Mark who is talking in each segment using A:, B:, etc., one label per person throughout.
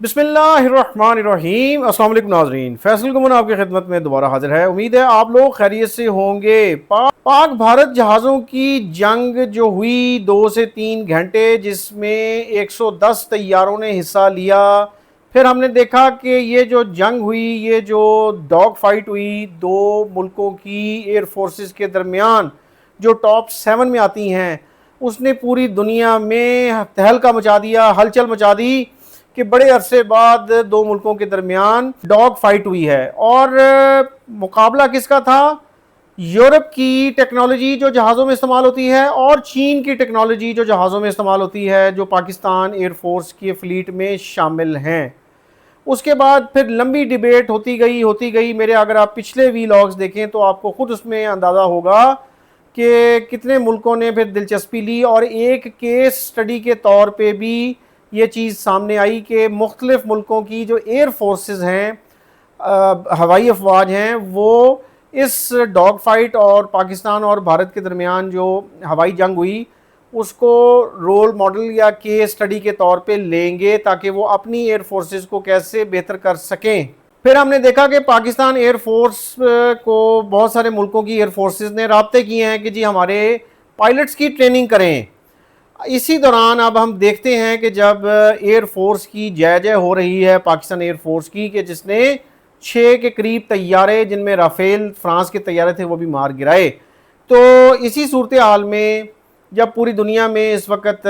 A: बिस्मिल्लाहिर्रहमानिर्रहीम। अस्सलाम वालेकुम नाज़रीन, फैसल गुमन आपकी खिदमत में दोबारा हाजिर है। उम्मीद है आप लोग खैरियत से होंगे। पाक भारत जहाज़ों की जंग जो हुई 2 से 3 घंटे, जिसमें 110 तैयारों ने हिस्सा लिया। फिर हमने देखा कि ये जो जंग हुई, ये जो डॉग फाइट हुई दो मुल्कों की एयर फोर्सेस के दरमियान, जो टॉप 7 में आती हैं, उसने पूरी दुनिया में तहलका मचा दिया, हलचल मचा दी कि बड़े अरसे बाद दो मुल्कों के दरमियान डॉग फाइट हुई है। और मुकाबला किसका था? यूरोप की टेक्नोलॉजी जो जहाज़ों में इस्तेमाल होती है और चीन की टेक्नोलॉजी जो जहाज़ों में इस्तेमाल होती है, जो पाकिस्तान एयरफोर्स की फ्लीट में शामिल हैं। उसके बाद फिर लंबी डिबेट होती गई। मेरे अगर आप पिछले वीलॉग्स देखें तो आपको खुद उसमें अंदाज़ा होगा कि कितने मुल्कों ने फिर दिलचस्पी ली। और एक केस स्टडी के तौर पे भी ये चीज़ सामने आई कि मुख्तलिफ मुल्कों की जो एयर फोर्सेस हैं, हवाई अफवाज हैं, वो इस डॉग फाइट और पाकिस्तान और भारत के दरमियान जो हवाई जंग हुई उसको रोल मॉडल या केस स्टडी के तौर पे लेंगे, ताकि वो अपनी एयर फोर्सेस को कैसे बेहतर कर सकें। फिर हमने देखा कि पाकिस्तान एयर फोर्स को बहुत सारे मुल्कों की एयर फोर्सेस ने राब्ते किए हैं कि जी हमारे पायलट्स की ट्रेनिंग करें। इसी दौरान अब हम देखते हैं कि जब एयर फोर्स की जय जय हो रही है पाकिस्तान एयर फोर्स की, कि जिसने 6 के करीब तैयारे, जिनमें राफेल फ्रांस के तैयारे थे, वो भी मार गिराए। तो इसी सूरत हाल में जब पूरी दुनिया में इस वक्त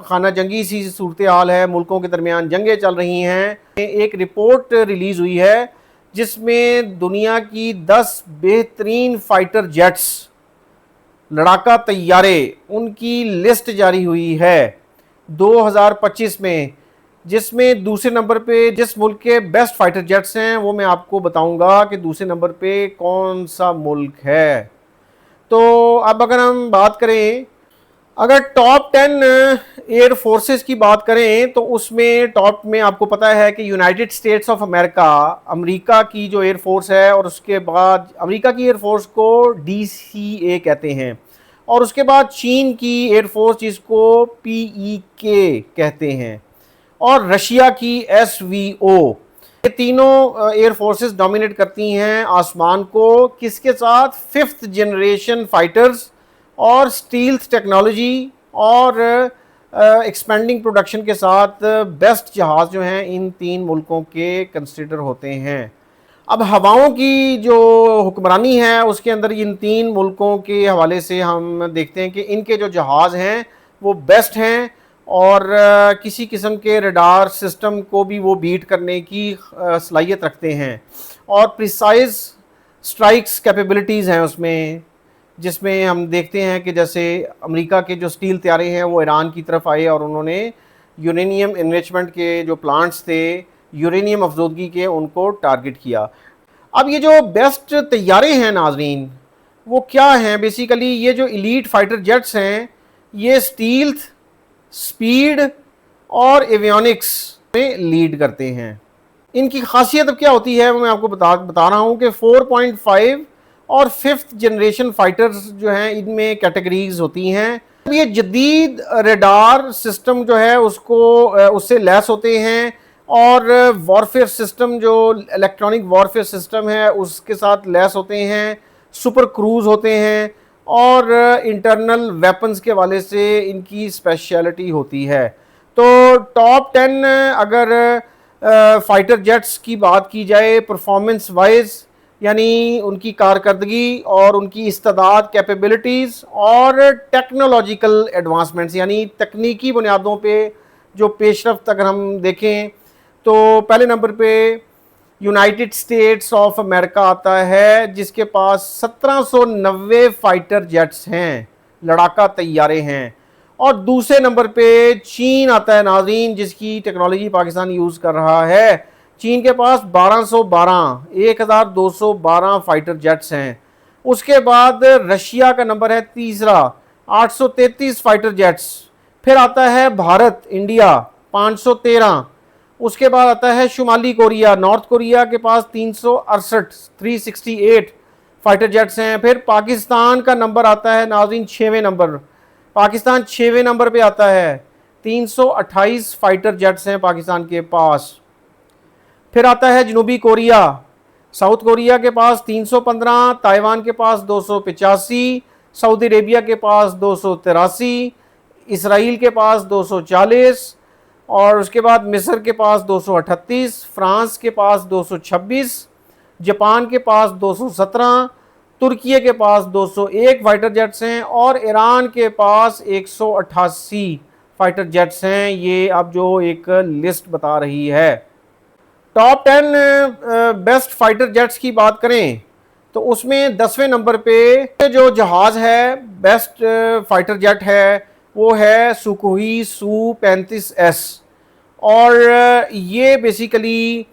A: खाना जंगी सी सूरत हाल है, मुल्कों के दरमियान जंगें चल रही हैं, एक रिपोर्ट रिलीज़ हुई है जिसमें दुनिया की 10 बेहतरीन फाइटर जेट्स, लड़ाका तैयारे, उनकी लिस्ट जारी हुई है 2025 में। जिसमें दूसरे नंबर पे जिस मुल्क के बेस्ट फाइटर जेट्स हैं, वो मैं आपको बताऊंगा कि दूसरे नंबर पे कौन सा मुल्क है। तो अब अगर हम बात करें, अगर टॉप 10 एयर फोर्सेस की बात करें तो उसमें टॉप में आपको पता है कि United states of America, America की जो एयर फोर्स है, और उसके बाद अमेरिका की एयर फोर्स को DCA कहते हैं, और उसके बाद चीन की एयर फोर्स जिसको PEK कहते हैं, और रशिया की SVO। ये तीनों एयर फोर्सेस डोमिनेट करती हैं आसमान को, किसके साथ? 5th जनरेशन फाइटर्स और स्टील्थ टेक्नोलॉजी और एक्सपेंडिंग प्रोडक्शन के साथ बेस्ट जहाज़ जो हैं इन तीन मुल्कों के कंसिडर होते हैं। अब हवाओं की जो हुक्मरानी है उसके अंदर इन तीन मुल्कों के हवाले से हम देखते हैं कि इनके जो जहाज़ हैं वो बेस्ट हैं, और किसी किस्म के रडार सिस्टम को भी वो बीट करने की सलाहियत रखते हैं, और प्रिसाइज स्ट्राइक्स कैपेबिलिटीज़ हैं उसमें, जिसमें हम देखते हैं कि जैसे अमेरिका के जो स्टील तैयारे हैं वो ईरान की तरफ आए और उन्होंने यूरेनियम इन्रिचमेंट के जो प्लांट्स थे, यूरेनियम अफजोदगी के, उनको टारगेट किया। अब ये जो बेस्ट तैयारे हैं नाजरीन, वो क्या हैं? बेसिकली ये जो इलीट फाइटर जेट्स हैं, ये स्टील्थ, स्पीड और एवियोनिक्स में लीड करते हैं। इनकी खासियत अब क्या होती है वो मैं आपको बता रहा हूँ कि 4.5 और 5th जनरेशन फाइटर्स जो हैं इनमें कैटेगरीज होती हैं। ये जदीद रडार सिस्टम जो है उसको उससे लैस होते हैं, और वॉरफेयर सिस्टम जो इलेक्ट्रॉनिक वॉरफेयर सिस्टम है उसके साथ लैस होते हैं, सुपर क्रूज होते हैं, और इंटरनल वेपन्स के वाले से इनकी स्पेशलिटी होती है। तो टॉप 10 अगर फाइटर जेट्स की बात की जाए परफॉर्मेंस वाइज, यानी उनकी कारकर्दगी और उनकी इस्तादाद, कैपेबिलिटीज़ और टेक्नोलॉजिकल एडवांसमेंट्स, यानी तकनीकी बुनियादों पे जो पेशरफ्त अगर हम देखें, तो पहले नंबर पे यूनाइटेड स्टेट्स ऑफ अमेरिका आता है, जिसके पास 1790 फाइटर जेट्स हैं, लड़ाका तैयारे हैं। और दूसरे नंबर पे चीन आता है नाज़रीन, जिसकी टेक्नोलॉजी पाकिस्तान यूज़ कर रहा है। चीन के पास 1212 फाइटर जेट्स हैं। उसके बाद रशिया का नंबर है तीसरा, 833 फाइटर जेट्स। फिर आता है भारत, इंडिया, 513। उसके बाद आता है शुमाली कोरिया, नॉर्थ कोरिया के पास 368 फाइटर जेट्स हैं। फिर पाकिस्तान का नंबर आता है नाज़रीन 6वें नंबर, पाकिस्तान 6वें नंबर पे आता है, 328 फाइटर जेट्स हैं पाकिस्तान के पास। फिर आता है जनूबी कोरिया। साउथ कोरिया के पास 315, ताइवान के पास 285, सऊदी अरेबिया के पास 283, इसराइल के पास 240, और उसके बाद मिस्र के पास 238, फ्रांस के पास 226, जापान के पास 217, तुर्की के पास 201 फाइटर जेट्स हैं और ईरान के पास 188 फाइटर जेट्स हैं। ये अब जो एक लिस्ट बता रही है। टॉप 10 बेस्ट फाइटर जेट्स की बात करें तो उसमें 10वें नंबर पे जो जहाज़ है बेस्ट फाइटर जेट है वो है सुखोई Su-35S, और ये बेसिकली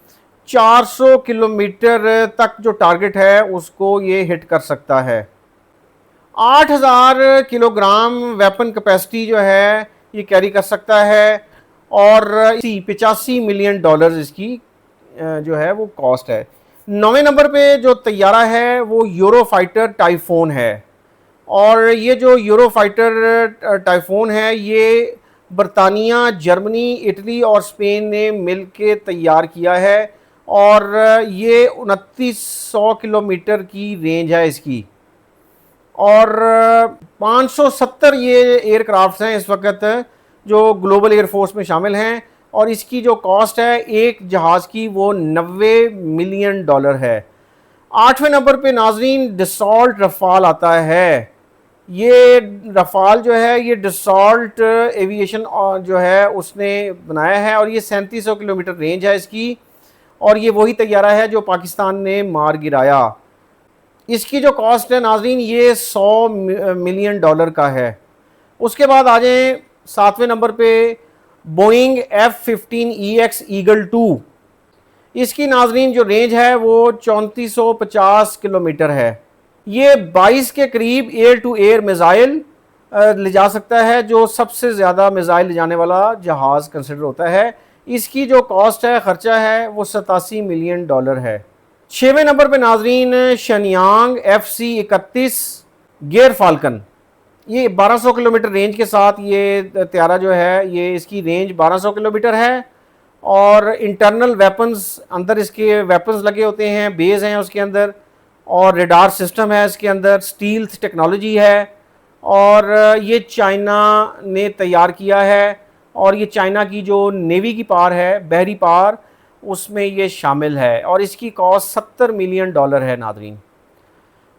A: 400 किलोमीटर तक जो टारगेट है उसको ये हिट कर सकता है। 8000 किलोग्राम वेपन कैपेसिटी जो है ये कैरी कर सकता है, और 85 मिलियन डॉलर इसकी जो है वो कॉस्ट है। 9वें नंबर पे जो तैयारा है वो यूरोफाइटर टाइफोन है, और ये जो यूरोफाइटर टाइफोन है ये बरतानिया, जर्मनी, इटली और स्पेन ने मिलके तैयार किया है, और ये 2900 किलोमीटर की रेंज है इसकी, और 570 ये एयरक्राफ्ट हैं इस वक्त जो ग्लोबल एयरफोर्स में शामिल हैं, और इसकी जो कॉस्ट है एक जहाज़ की वो 90 मिलियन डॉलर है। 8वें नंबर पे नाजरीन डसॉल्ट रफाल आता है। ये रफाल जो है ये डसॉल्ट एविएशन जो है उसने बनाया है, और ये 3700 किलोमीटर रेंज है इसकी, और ये वही तैयारा है जो पाकिस्तान ने मार गिराया। इसकी जो कॉस्ट है नाजरीन ये 100 मिलियन डॉलर का है। उसके बाद आ जाएं 7वें नंबर पे बोइंग F-15EX ईगल 2। इसकी नाजरीन जो रेंज है वो 3450 किलोमीटर है। ये 22 के करीब एयर टू एयर मिसाइल ले जा सकता है, जो सबसे ज़्यादा मिसाइल ले जाने वाला जहाज़ कंसिडर होता है। इसकी जो कॉस्ट है, ख़र्चा है, वो 87 मिलियन डॉलर है। 6वें नंबर पे नाजरीन शनियांग FC-31 गेयर फाल्कन। ये 1200 किलोमीटर रेंज के साथ ये तैयारा जो है ये इसकी रेंज 1200 किलोमीटर है, और इंटरनल वेपन्स अंदर इसके वेपन्स लगे होते हैं, बेस हैं उसके अंदर, और रेडार सिस्टम है इसके अंदर, स्टील्थ टेक्नोलॉजी है, और ये चाइना ने तैयार किया है, और ये चाइना की जो नेवी की पावर है, बहरी पावर, उसमें ये शामिल है, और इसकी कॉस्ट 70 मिलियन डॉलर है नादरीन।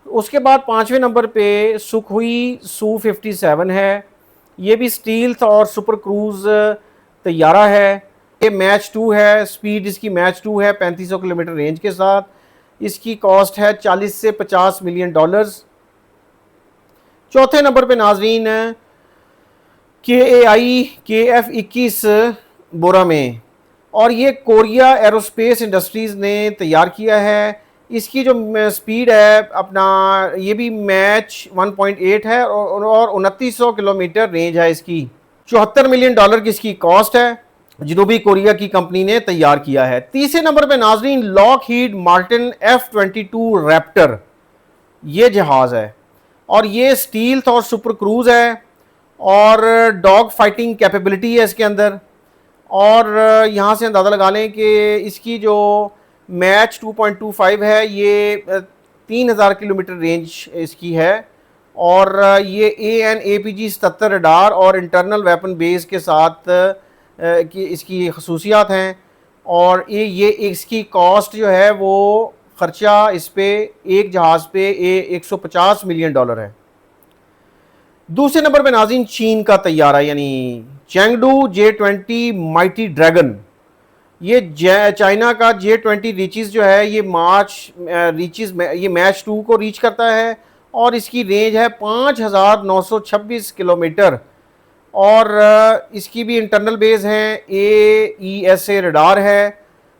A: उसके बाद 5वें नंबर पे सुखोई Su-57 है। ये भी स्टील्थ और सुपर क्रूज़ तैयारा है। ये मैच 2 है, स्पीड इसकी मैच 2 है 3500 किलोमीटर रेंज के साथ। इसकी कॉस्ट है 40 से 50 मिलियन डॉलर्स। चौथे नंबर पे नाजरीन KAI KF-21 बोरा में, और ये कोरिया एरोस्पेस इंडस्ट्रीज़ ने तैयार किया है। इसकी जो स्पीड है अपना ये भी मैच 1.8 है, और 2900 किलोमीटर रेंज है इसकी। 74 मिलियन डॉलर की इसकी कॉस्ट है। जनूबी कोरिया की कंपनी ने तैयार किया है। तीसरे नंबर पे नाजरीन लॉकहीड मार्टिन F-22 रैप्टर ये जहाज़ है, और ये स्टील्थ और सुपर क्रूज़ है, और डॉग फाइटिंग कैपेबिलिटी है इसके अंदर, और यहाँ से अंदाज़ा लगा लें कि इसकी जो मैच 2.25 है, ये 3000 किलोमीटर रेंज इसकी है, और ये AN/APG 77 रडार और इंटरनल वेपन बेस के साथ की इसकी खसूसियात हैं, और ये इसकी कॉस्ट जो है वो ख़र्चा इस पे एक जहाज़ पे 150 मिलियन डॉलर है। दूसरे नंबर पे नाज़रीन चीन का तैयारा यानी चेंगडू J-20 माइटी ड्रैगन। ये चाइना का J-20 रीचेस जो है ये ये मैच 2 को रीच करता है, और इसकी रेंज है 5926 किलोमीटर, और इसकी भी इंटरनल बेस हैं, AESA रडार है,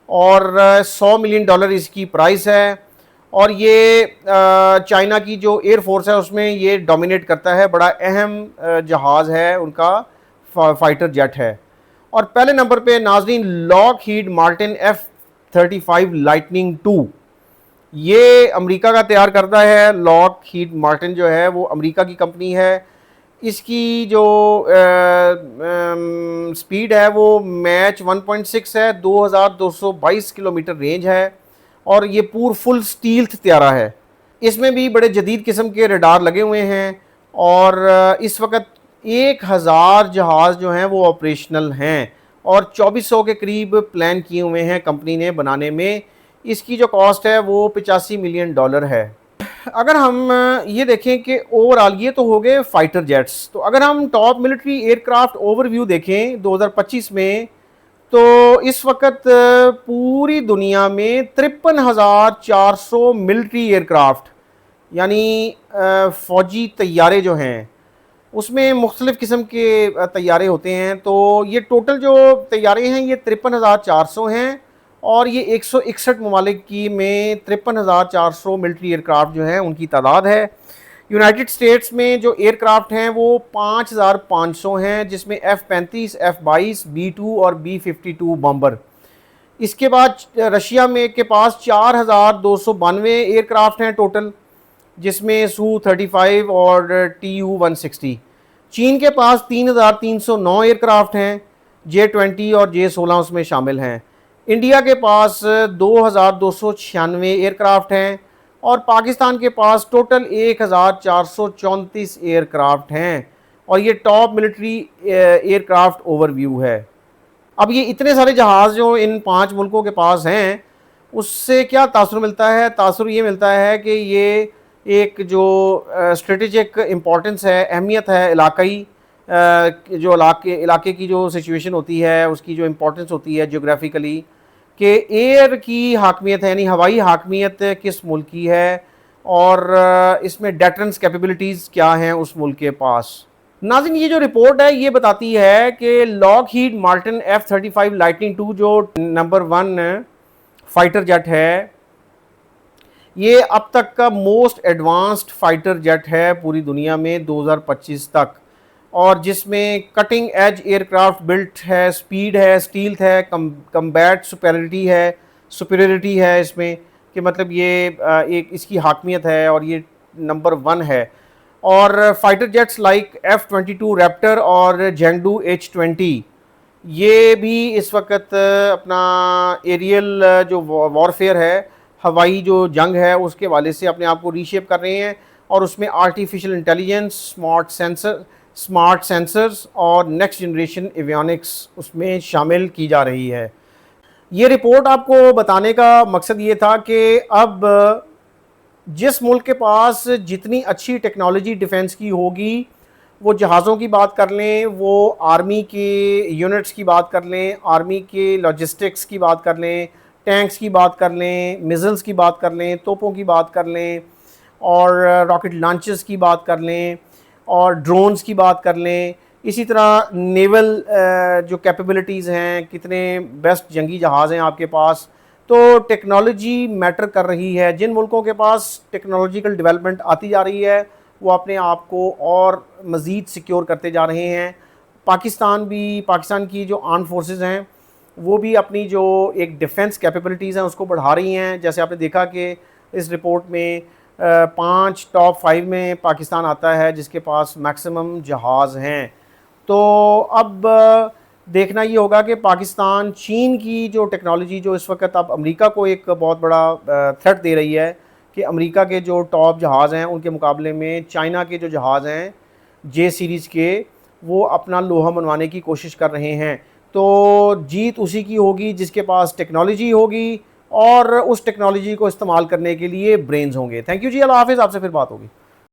A: और 100 मिलियन डॉलर इसकी प्राइस है, और ये चाइना की जो एयर फोर्स है उसमें ये डोमिनेट करता है। बड़ा अहम जहाज़ है उनका, फाइटर जेट है। और पहले नंबर पे नाजरीन लॉकहीड मार्टिन F-35 लाइटनिंग 2, ये अमेरिका का तैयार करता है। लॉकहीड मार्टिन जो है वो अमेरिका की कंपनी है। इसकी जो स्पीड है वो मैच 1.6 है, 2222 किलोमीटर रेंज है और ये फुल स्टील्थ तैयारा है। इसमें भी बड़े जदीद किस्म के रडार लगे हुए हैं और इस वक्त 1000 जहाज़ जो हैं वो ऑपरेशनल हैं और 2400 के करीब प्लान किए हुए हैं कंपनी ने बनाने में। इसकी जो कॉस्ट है वो $85 मिलियन है। अगर हम ये देखें कि ओवरऑल ये तो हो गए फाइटर जेट्स, तो अगर हम टॉप मिलिट्री एयरक्राफ्ट ओवरव्यू देखें 2025 में, तो इस वक्त पूरी दुनिया में 53,400 मिलिट्री एयरक्राफ्ट यानी फ़ौजी तैयारे जो हैं उसमें मुख्तलिफ़ किस्म के तैयारे होते हैं। तो ये टोटल जो तैयारे हैं ये 53,400 हैं और ये 161 ममालिक की में 53,400 मिलिट्री एयरक्राफ्ट जो हैं उनकी तादाद है। यूनाइटेड स्टेट्स में जो एयरक्राफ्ट हैं वो 5,500 हैं, जिसमें F-35, F-22, B-2 और B-52 बॉम्बर। इसके बाद रशिया में के पास 4,292 एयरक्राफ्ट हैं टोटल, जिसमें Su-35 और Tu-160। चीन के पास 3,309 एयरक्राफ्ट हैं, J-20 और J-16 उसमें शामिल हैं। इंडिया के पास 2,296 एयरक्राफ्ट हैं और पाकिस्तान के पास टोटल 1,434 एयरक्राफ्ट हैं और ये टॉप मिलिट्री एयरक्राफ्ट ओवरव्यू है। अब ये इतने सारे जहाज़ जो इन 5 मुल्कों के पास हैं उससे क्या तासुर मिलता है? तासुर ये मिलता है कि ये एक जो स्ट्रेटेजिक इम्पोर्टेंस है, अहमियत है इलाकई, जो इलाके की जो सिचुएशन होती है उसकी जो इम्पोर्टेंस होती है जियोग्राफिकली, कि एयर की हाकमियत है यानी हवाई हाकमियत किस मुल्क की है और इसमें डेटरेंस कैपेबिलिटीज़ क्या हैं उस मुल्क के पास। नाज़रीन, ये जो रिपोर्ट है ये बताती है कि Lockheed Martin F-35 lightning II जो नंबर 1 फाइटर जेट है, ये अब तक का मोस्ट एडवांस्ड फाइटर जेट है पूरी दुनिया में 2025 तक, और जिसमें कटिंग एज एयरक्राफ्ट बिल्ट है, स्पीड है, स्टील्थ है, कम्बैट सुपेरियरिटी है इसमें, कि मतलब ये एक इसकी हाकमियत है और ये नंबर 1 है। और fighter jets like F-22 Raptor और जेंगडू H-20 ये भी इस वक्त अपना एरियल जो वॉरफेयर है, हवाई जो जंग है उसके वाले से अपने आप को रीशेप कर रहे हैं और उसमें आर्टिफिशियल इंटेलिजेंस, स्मार्ट सेंसर्स और नेक्स्ट जनरेशन एवियोनिक्स उसमें शामिल की जा रही है। ये रिपोर्ट आपको बताने का मकसद ये था कि अब जिस मुल्क के पास जितनी अच्छी टेक्नोलॉजी डिफेंस की होगी, वो जहाज़ों की बात कर लें, वो आर्मी के यूनिट्स की बात कर लें, आर्मी के लॉजिस्टिक्स की बात कर लें, टैंक्स की बात कर लें, मिज़ल्स की बात कर लें, तोपों की बात कर लें और रॉकेट लॉन्चर्स की बात कर लें और ड्रोन्स की बात कर लें, इसी तरह नेवल जो कैपेबिलिटीज़ हैं, कितने बेस्ट जंगी जहाज़ हैं आपके पास। तो टेक्नोलॉजी मैटर कर रही है। जिन मुल्कों के पास टेक्नोलॉजिकल डेवलपमेंट आती जा रही है वो अपने आप को और मज़ीद सिक्योर करते जा रहे हैं। पाकिस्तान की जो आर्म फोर्सेस हैं वो भी अपनी जो एक डिफेंस कैपेबिलिटीज़ हैं उसको बढ़ा रही हैं। जैसे आपने देखा कि इस रिपोर्ट में 5 टॉप 5 में पाकिस्तान आता है जिसके पास मैक्सिमम जहाज़ हैं। तो अब देखना ये होगा कि पाकिस्तान चीन की जो टेक्नोलॉजी जो इस वक्त अब अमेरिका को एक बहुत बड़ा थ्रेट दे रही है कि अमेरिका के जो टॉप जहाज़ हैं उनके मुकाबले में चाइना के जो जहाज़ हैं J सीरीज़ के, वो अपना लोहा मनवाने की कोशिश कर रहे हैं। तो जीत उसी की होगी जिसके पास टेक्नोलॉजी होगी और उस टेक्नोलॉजी को इस्तेमाल करने के लिए ब्रेन्स होंगे। थैंक यू जी, अल्लाह हाफ़िज़, आपसे फिर बात होगी।